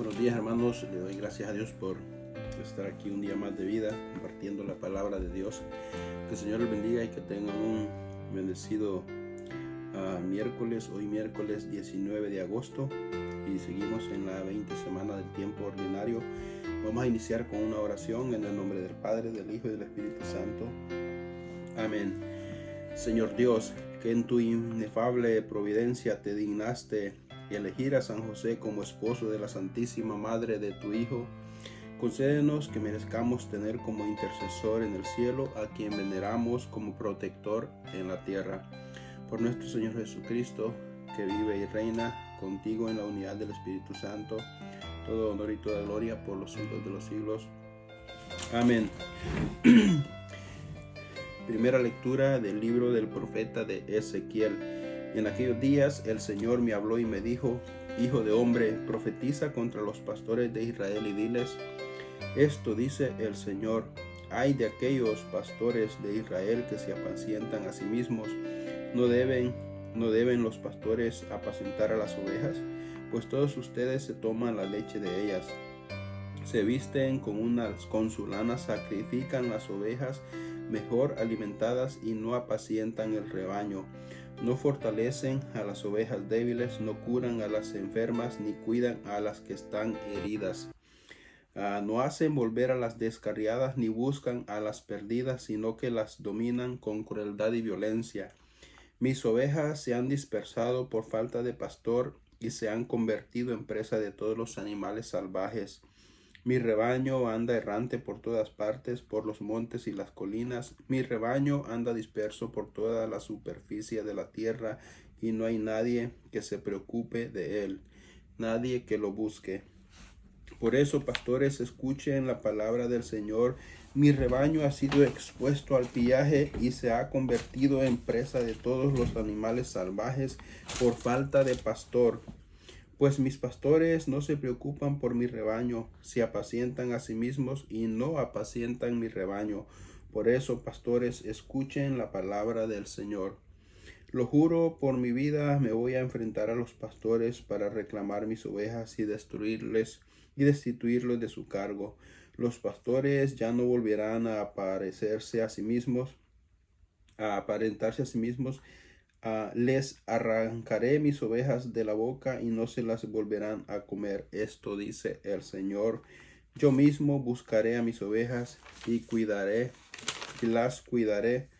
Buenos días, hermanos. Le doy gracias a Dios por estar aquí un día más de vida compartiendo la palabra de Dios. Que el Señor les bendiga y que tengan un bendecido miércoles. Hoy miércoles 19 de agosto y seguimos en la 20 semana del tiempo ordinario. Vamos a iniciar con una oración en el nombre del Padre, del Hijo y del Espíritu Santo. Amén. Señor Dios, que en tu inefable providencia te dignaste elegir a San José como esposo de la Santísima Madre de tu Hijo, concédenos que merezcamos tener como intercesor en el cielo a quien veneramos como protector en la tierra. Por nuestro Señor Jesucristo, que vive y reina contigo en la unidad del Espíritu Santo, todo honor y toda gloria por los siglos de los siglos. Amén. Primera lectura del libro del profeta de Ezequiel. En aquellos días el Señor me habló y me dijo: Hijo de hombre, profetiza contra los pastores de Israel y diles: esto dice el Señor: ay de aquellos pastores de Israel que se apacientan a sí mismos. ¿No deben los pastores apacentar a las ovejas? Pues todos ustedes se toman la leche de ellas, se visten con su lana, sacrifican las ovejas mejor alimentadas y no apacientan el rebaño. No fortalecen a las ovejas débiles, no curan a las enfermas, ni cuidan a las que están heridas. No hacen volver a las descarriadas, ni buscan a las perdidas, sino que las dominan con crueldad y violencia. Mis ovejas se han dispersado por falta de pastor y se han convertido en presa de todos los animales salvajes. Mi rebaño anda errante por todas partes, por los montes y las colinas. Mi rebaño anda disperso por toda la superficie de la tierra, y no hay nadie que se preocupe de él, nadie que lo busque. Por eso, pastores, escuchen la palabra del Señor. Mi rebaño ha sido expuesto al pillaje y se ha convertido en presa de todos los animales salvajes por falta de pastor. Pues mis pastores no se preocupan por mi rebaño, se apacientan a sí mismos y no apacientan mi rebaño. Por eso, pastores, escuchen la palabra del Señor. Lo juro por mi vida, me voy a enfrentar a los pastores para reclamar mis ovejas y destruirles y destituirlos de su cargo. Los pastores ya no volverán a aparentarse a sí mismos. Les arrancaré mis ovejas de la boca y no se las volverán a comer. Esto dice el Señor. Yo mismo buscaré a mis ovejas y las cuidaré.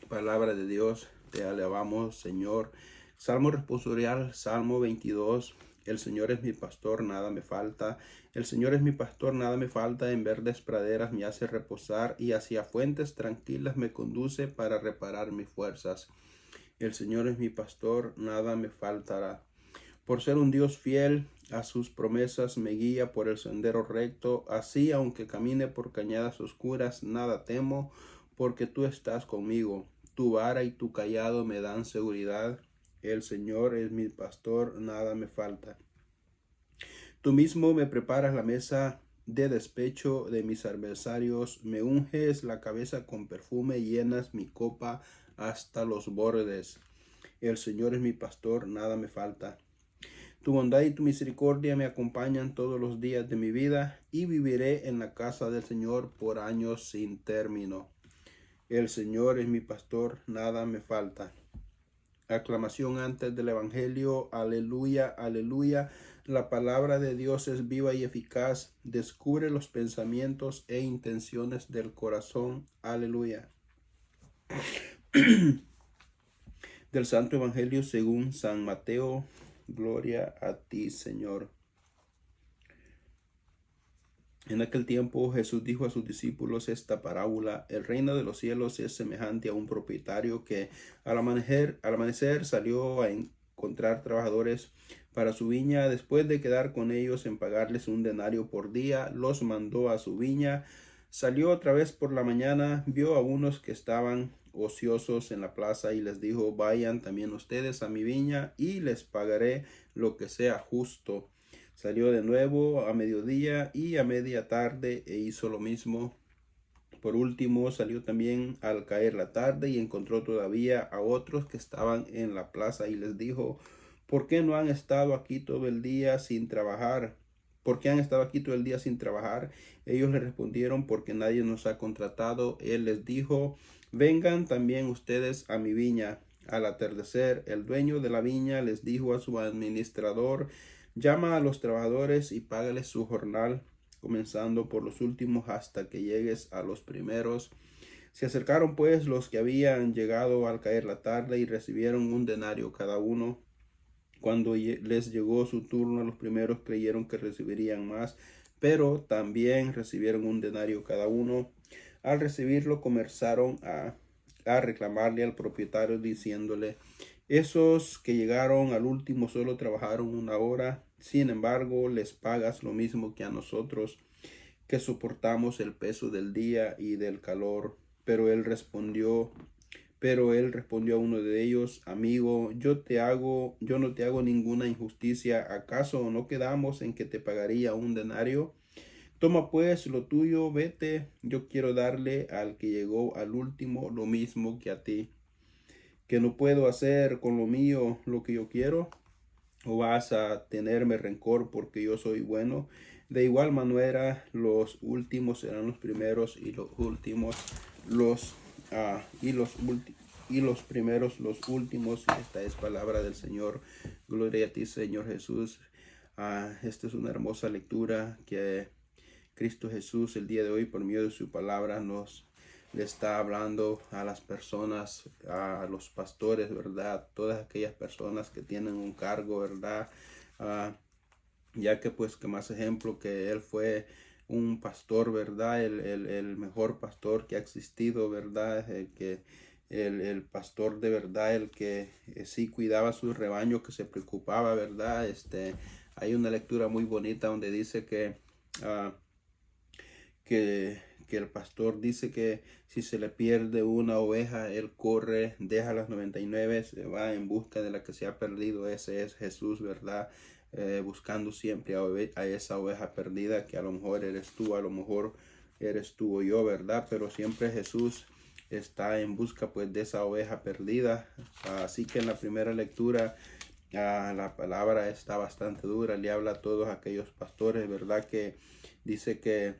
Palabra de Dios, te alabamos, Señor. Salmo responsorial, Salmo 22. El Señor es mi pastor, nada me falta. El Señor es mi pastor, nada me falta. En verdes praderas me hace reposar y hacia fuentes tranquilas me conduce para reparar mis fuerzas. El Señor es mi pastor, nada me faltará. Por ser un Dios fiel a sus promesas, me guía por el sendero recto. Así, aunque camine por cañadas oscuras, nada temo, porque tú estás conmigo. Tu vara y tu cayado me dan seguridad. El Señor es mi pastor, nada me falta. Tú mismo me preparas la mesa de despecho de mis adversarios, me unges la cabeza con perfume, llenas mi copa hasta los bordes. El Señor es mi pastor, nada me falta. Tu bondad y tu misericordia me acompañan todos los días de mi vida, y viviré en la casa del Señor por años sin término. El Señor es mi pastor, nada me falta. Aclamación antes del Evangelio. Aleluya, aleluya. La palabra de Dios es viva y eficaz. Descubre los pensamientos e intenciones del corazón. Aleluya. Del Santo Evangelio según San Mateo. Gloria a ti, Señor. En aquel tiempo Jesús dijo a sus discípulos esta parábola: el reino de los cielos es semejante a un propietario que al amanecer salió a encontrar trabajadores para su viña. Después de quedar con ellos en pagarles un denario por día, los mandó a su viña. Salió otra vez por la mañana, vio a unos que estaban ociosos en la plaza y les dijo: vayan también ustedes a mi viña y les pagaré lo que sea justo. Salió de nuevo a mediodía y a media tarde e hizo lo mismo. Por último, salió también al caer la tarde y encontró todavía a otros que estaban en la plaza y les dijo: ¿Por qué no han estado aquí todo el día sin trabajar? ¿Por qué han estado aquí todo el día sin trabajar? Ellos le respondieron, porque nadie nos ha contratado. Él les dijo, vengan también ustedes a mi viña. Al atardecer, el dueño de la viña les dijo a su administrador, llama a los trabajadores y págales su jornal, comenzando por los últimos hasta que llegues a los primeros. Se acercaron pues los que habían llegado al caer la tarde y recibieron un denario cada uno. Cuando les llegó su turno, los primeros creyeron que recibirían más, pero también recibieron un denario cada uno. Al recibirlo, comenzaron a reclamarle al propietario diciéndole, esos que llegaron al último solo trabajaron una hora, sin embargo les pagas lo mismo que a nosotros, que soportamos el peso del día y del calor. Pero él respondió a uno de ellos, amigo, yo no te hago ninguna injusticia. ¿Acaso no quedamos en que te pagaría un denario? Toma pues lo tuyo, vete. Yo quiero darle al que llegó al último lo mismo que a ti. ¿Que no puedo hacer con lo mío lo que yo quiero? ¿O vas a tenerme rencor porque yo soy bueno? De igual manera, los últimos serán los primeros y los últimos los y los primeros los últimos. Y esta es palabra del Señor. Gloria a ti, Señor Jesús. Esta es una hermosa lectura que Cristo Jesús el día de hoy por medio de su palabra le está hablando a las personas, a los pastores, ¿verdad? Todas aquellas personas que tienen un cargo, ¿verdad? Ya que pues que más ejemplo que él fue un pastor, ¿verdad? El mejor pastor que ha existido, ¿verdad? El pastor de verdad, el que sí cuidaba su rebaño, que se preocupaba, ¿verdad? Hay una lectura muy bonita donde dice ah, que el pastor dice que si se le pierde una oveja, él corre, deja las 99, se va en busca de la que se ha perdido. Ese es Jesús, ¿verdad? Buscando siempre a esa oveja perdida, que a lo mejor eres tú, a lo mejor eres tú o yo, ¿verdad? Pero siempre Jesús está en busca pues de esa oveja perdida. Así que en la primera lectura la palabra está bastante dura, le habla a todos aquellos pastores, ¿verdad? Que dice que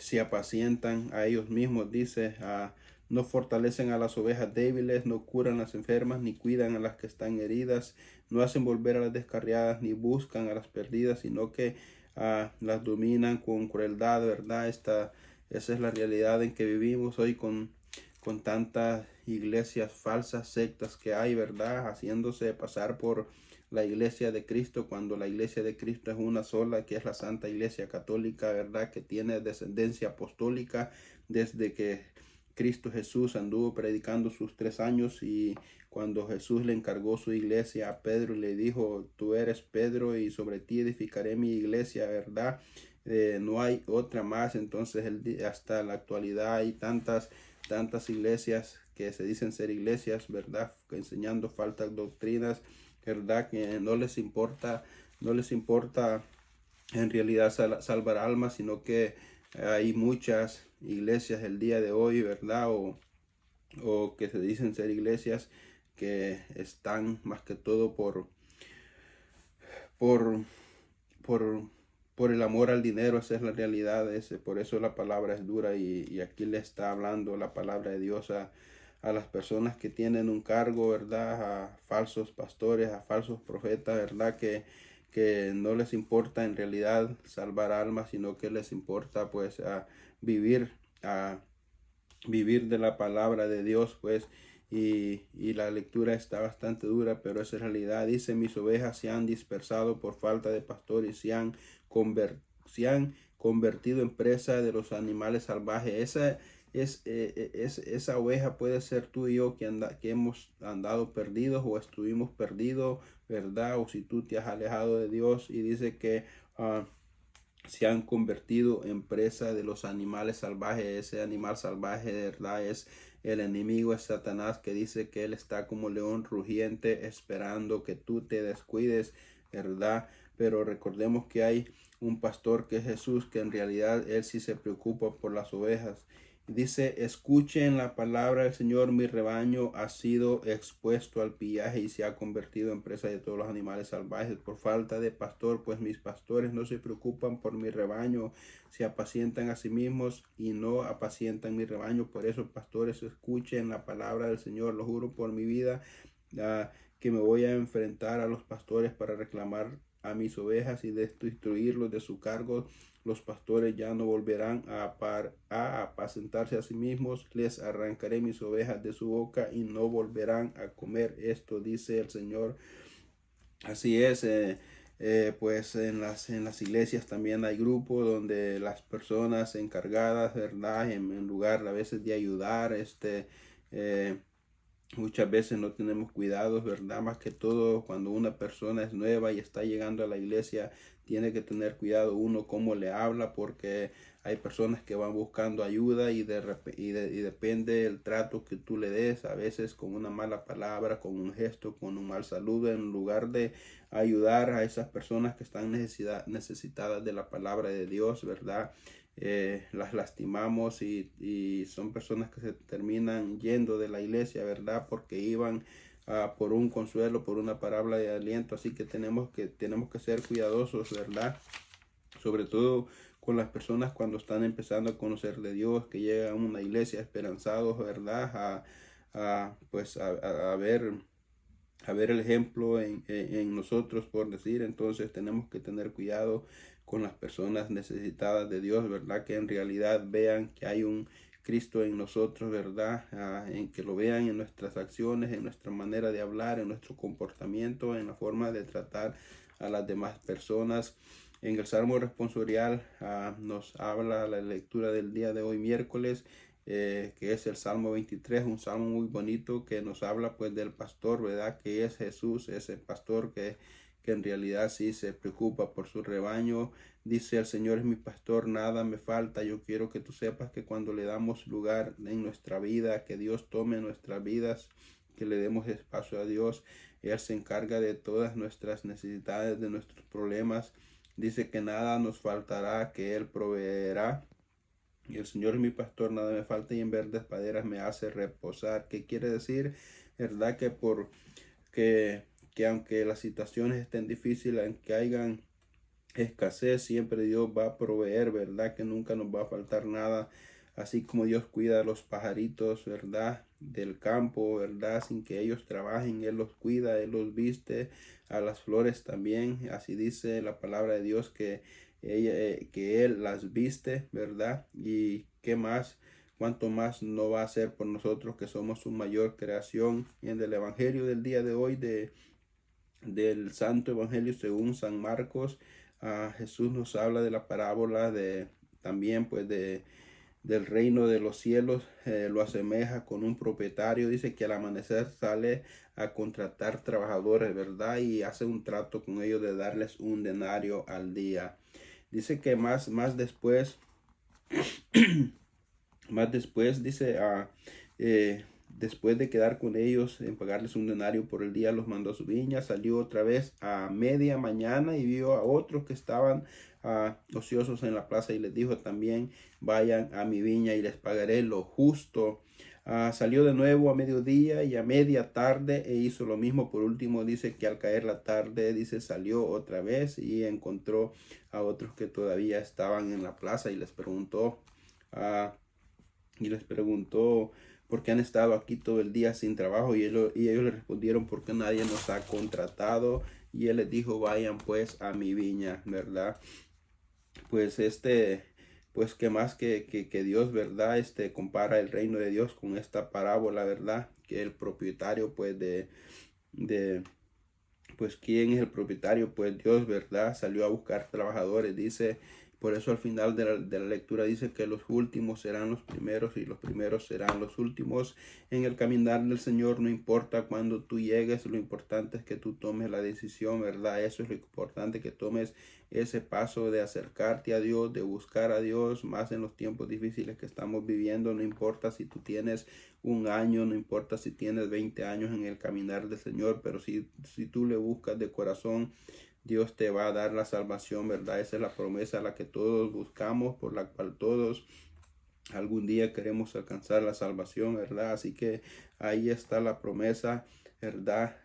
se apacientan a ellos mismos, dice, no fortalecen a las ovejas débiles, no curan a las enfermas, ni cuidan a las que están heridas, no hacen volver a las descarriadas, ni buscan a las perdidas, sino que las dominan con crueldad, ¿verdad? Esa es la realidad en que vivimos hoy con tantas iglesias falsas, sectas que hay, ¿verdad? Haciéndose pasar por la iglesia de Cristo, cuando la iglesia de Cristo es una sola, que es la Santa Iglesia Católica, ¿verdad? Que tiene descendencia apostólica desde que Cristo Jesús anduvo predicando sus 3 años, y cuando Jesús le encargó su iglesia a Pedro y le dijo, tú eres Pedro y sobre ti edificaré mi iglesia, ¿verdad? No hay otra más. Entonces hasta la actualidad hay tantas iglesias que se dicen ser iglesias, ¿verdad? Enseñando falsas doctrinas, ¿verdad? Que no les importa en realidad salvar almas, sino que hay muchas iglesias el día de hoy, ¿verdad? O que se dicen ser iglesias que están más que todo por, por, por el amor al dinero. Esa es la realidad. Por eso la palabra es dura, y aquí le está hablando la palabra de Dios a las personas que tienen un cargo, ¿verdad? A falsos pastores, a falsos profetas, ¿verdad? Que no les importa en realidad salvar almas, sino que les importa pues vivir, a vivir de la palabra de Dios, pues. Y la lectura está bastante dura, pero esa es realidad. Dice, mis ovejas se han dispersado por falta de pastor, y se han convertido en presa de los animales salvajes. Esa oveja puede ser tú y yo, que hemos andado perdidos o estuvimos perdidos, ¿verdad? O si tú te has alejado de Dios, y dice que se han convertido en presa de los animales salvajes. Ese animal salvaje, de verdad, es el enemigo, es Satanás, que dice que él está como león rugiente esperando que tú te descuides, ¿verdad? Pero recordemos que hay un pastor que es Jesús, que en realidad él sí se preocupa por las ovejas, Dice, escuchen la palabra del Señor, mi rebaño ha sido expuesto al pillaje y se ha convertido en presa de todos los animales salvajes por falta de pastor, pues mis pastores no se preocupan por mi rebaño, se apacientan a sí mismos y no apacientan mi rebaño. Por eso, pastores, escuchen la palabra del Señor, lo juro por mi vida, que me voy a enfrentar a los pastores para reclamar a mis ovejas y destruirlos de su cargo. Los pastores ya no volverán a apacentarse a sí mismos, les arrancaré mis ovejas de su boca y no volverán a comer. Esto dice el Señor. Así es, pues en las iglesias también hay grupos donde las personas encargadas, ¿verdad? En lugar a veces de ayudar, eh, muchas veces no tenemos cuidados, ¿verdad? Más que todo cuando una persona es nueva y está llegando a la iglesia, tiene que tener cuidado uno cómo le habla, porque hay personas que van buscando ayuda y depende del trato que tú le des, a veces con una mala palabra, con un gesto, con un mal saludo, en lugar de ayudar a esas personas que están necesitadas de la palabra de Dios, ¿verdad? Las lastimamos y son personas que se terminan yendo de la iglesia, ¿verdad? Porque iban por un consuelo, por una palabra de aliento. Así que tenemos que ser cuidadosos, ¿verdad? Sobre todo con las personas cuando están empezando a conocer de Dios, que llegan a una iglesia esperanzados, ¿verdad? Pues a ver el ejemplo en nosotros, por decir. Entonces tenemos que tener cuidado con las personas necesitadas de Dios, ¿verdad? Que en realidad vean que hay un Cristo en nosotros, ¿verdad? En que lo vean en nuestras acciones, en nuestra manera de hablar, en nuestro comportamiento, en la forma de tratar a las demás personas. En el Salmo responsorial nos habla la lectura del día de hoy, miércoles, que es el Salmo 23, un salmo muy bonito que nos habla pues del pastor, ¿verdad? Que es Jesús, ese pastor que en realidad sí se preocupa por su rebaño. Dice, el Señor es mi pastor, nada me falta. Yo quiero que tú sepas que cuando le damos lugar en nuestra vida, que Dios tome nuestras vidas, que le demos espacio a Dios, Él se encarga de todas nuestras necesidades, de nuestros problemas. Dice que nada nos faltará, que Él proveerá. Y el Señor es mi pastor, nada me falta, y en verdes praderas me hace reposar. ¿Qué quiere decir? ¿Verdad? Que aunque las situaciones estén difíciles, aunque hayan escasez, siempre Dios va a proveer, ¿verdad? Que nunca nos va a faltar nada. Así como Dios cuida a los pajaritos, ¿verdad? Del campo, ¿verdad? Sin que ellos trabajen, Él los cuida, Él los viste. A las flores también, así dice la palabra de Dios, que Él las viste, ¿verdad? Y qué más, cuánto más no va a hacer por nosotros que somos su mayor creación. Y en el Evangelio del día de hoy, del Santo Evangelio según San Marcos, Jesús nos habla de la parábola de también pues del reino de los cielos. Lo asemeja con un propietario. Dice que al amanecer sale a contratar trabajadores, ¿verdad? Y hace un trato con ellos de darles un denario al día. Dice que más después, más después, dice, después de quedar con ellos en pagarles un denario por el día, los mandó a su viña. Salió otra vez a media mañana y vio a otros que estaban ociosos en la plaza y les dijo también, vayan a mi viña y les pagaré lo justo. Salió de nuevo a mediodía y a media tarde e hizo lo mismo. Por último dice que al caer la tarde, dice, salió otra vez y encontró a otros que todavía estaban en la plaza y les preguntó, por qué han estado aquí todo el día sin trabajo, y ellos le respondieron, porque nadie nos ha contratado. Y él les dijo, vayan pues a mi viña, ¿verdad? Pues pues que más que Dios, ¿verdad? Compara el reino de Dios con esta parábola, ¿verdad? Que el propietario pues de pues quién es el propietario, pues Dios, ¿verdad? Salió a buscar trabajadores, dice. Por eso al final de la lectura dice que los últimos serán los primeros y los primeros serán los últimos. En el caminar del Señor no importa cuándo tú llegues, lo importante es que tú tomes la decisión, ¿verdad? Eso es lo importante, que tomes ese paso de acercarte a Dios, de buscar a Dios, más en los tiempos difíciles que estamos viviendo. No importa si tú tienes un año, no importa si tienes 20 años en el caminar del Señor, pero si tú le buscas de corazón, Dios te va a dar la salvación, ¿verdad? Esa es la promesa a la que todos buscamos, por la cual todos algún día queremos alcanzar la salvación, ¿verdad? Así que ahí está la promesa, ¿verdad?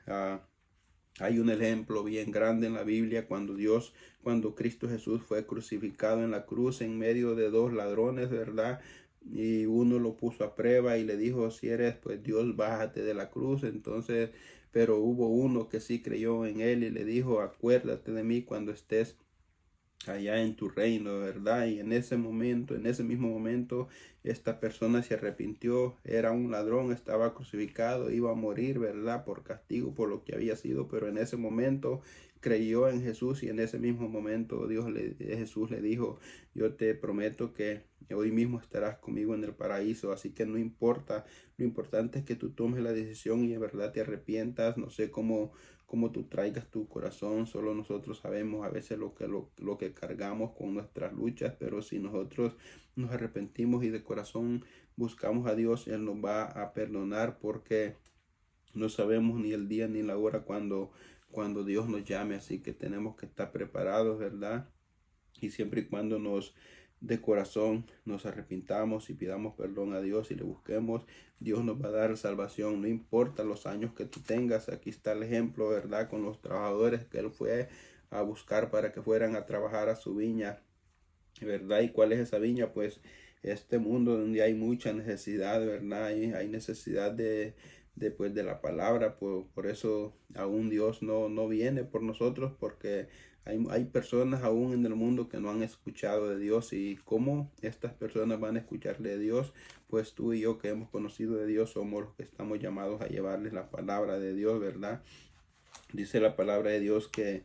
Hay un ejemplo bien grande en la Biblia cuando Cristo Jesús fue crucificado en la cruz en medio de dos ladrones, ¿verdad? Y uno lo puso a prueba y le dijo, si eres pues Dios, bájate de la cruz. Entonces, pero hubo uno que sí creyó en él y le dijo, acuérdate de mí cuando estés allá en tu reino, ¿verdad? Y en ese momento, en ese mismo momento, esta persona se arrepintió, era un ladrón, estaba crucificado, iba a morir, ¿verdad? Por castigo, por lo que había sido, pero en ese momento creyó en Jesús y en ese mismo momento Jesús le dijo, yo te prometo que hoy mismo estarás conmigo en el paraíso, así que no importa, lo importante es que tú tomes la decisión y en verdad te arrepientas, no sé cómo tú traigas tu corazón, solo nosotros sabemos a veces lo que cargamos con nuestras luchas, pero si nosotros nos arrepentimos y de corazón buscamos a Dios, Él nos va a perdonar porque no sabemos ni el día ni la hora cuando Dios nos llame, así que tenemos que estar preparados, ¿verdad? Y siempre y cuando de corazón nos arrepintamos y pidamos perdón a Dios y le busquemos, Dios nos va a dar salvación, no importa los años que tú tengas. Aquí está el ejemplo, ¿verdad? Con los trabajadores que él fue a buscar para que fueran a trabajar a su viña, ¿verdad? ¿Y cuál es esa viña? Pues este mundo donde hay mucha necesidad, ¿verdad? Hay necesidad pues, de la palabra, por eso aún Dios no viene por nosotros, porque hay personas aún en el mundo que no han escuchado de Dios. Y cómo estas personas van a escuchar de Dios, pues tú y yo que hemos conocido de Dios somos los que estamos llamados a llevarles la palabra de Dios, ¿verdad? Dice la palabra de Dios que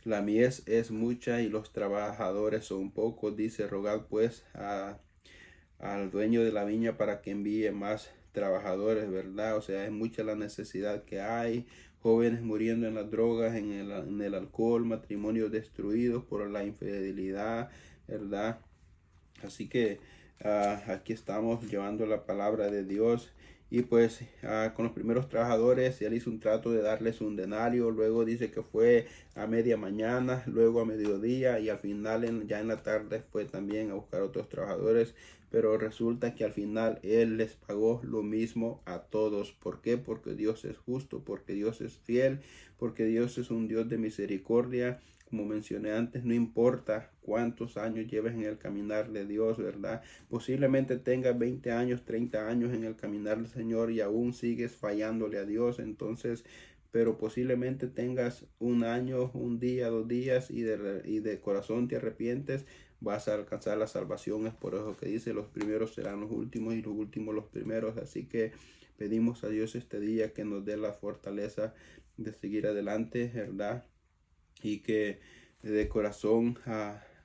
la mies es mucha y los trabajadores son pocos. Dice, rogad pues al dueño de la viña para que envíe más trabajadores, ¿verdad? O sea, es mucha la necesidad que hay. Jóvenes muriendo en las drogas, en el alcohol, matrimonios destruidos por la infidelidad, ¿verdad? Así que aquí estamos llevando la palabra de Dios. Y pues con los primeros trabajadores él hizo un trato de darles un denario, luego dice que fue a media mañana, luego a mediodía y al final ya en la tarde fue también a buscar otros trabajadores, pero resulta que al final él les pagó lo mismo a todos. ¿Por qué? Porque Dios es justo, porque Dios es fiel, porque Dios es un Dios de misericordia. Como mencioné antes, no importa cuántos años lleves en el caminar de Dios, ¿verdad? Posiblemente tengas 20 años, 30 años en el caminar del Señor y aún sigues fallándole a Dios. Entonces, pero posiblemente tengas un año, un día, 2 días y de corazón te arrepientes, vas a alcanzar la salvación. Es por eso que dice, los primeros serán los últimos y los últimos los primeros. Así que pedimos a Dios este día que nos dé la fortaleza de seguir adelante, ¿verdad? Y que de corazón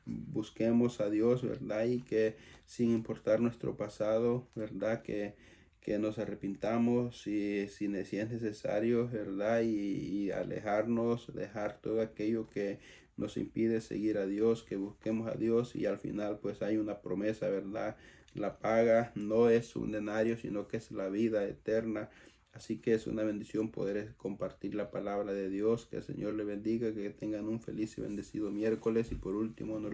busquemos a Dios, ¿verdad? Y que sin importar nuestro pasado, ¿verdad? Que nos arrepintamos si es necesario, ¿verdad? Y alejarnos, dejar todo aquello que nos impide seguir a Dios, que busquemos a Dios y al final pues hay una promesa, ¿verdad? La paga no es un denario, sino que es la vida eterna. Así que es una bendición poder compartir la palabra de Dios. Que el Señor le bendiga, que tengan un feliz y bendecido miércoles. Y por último, no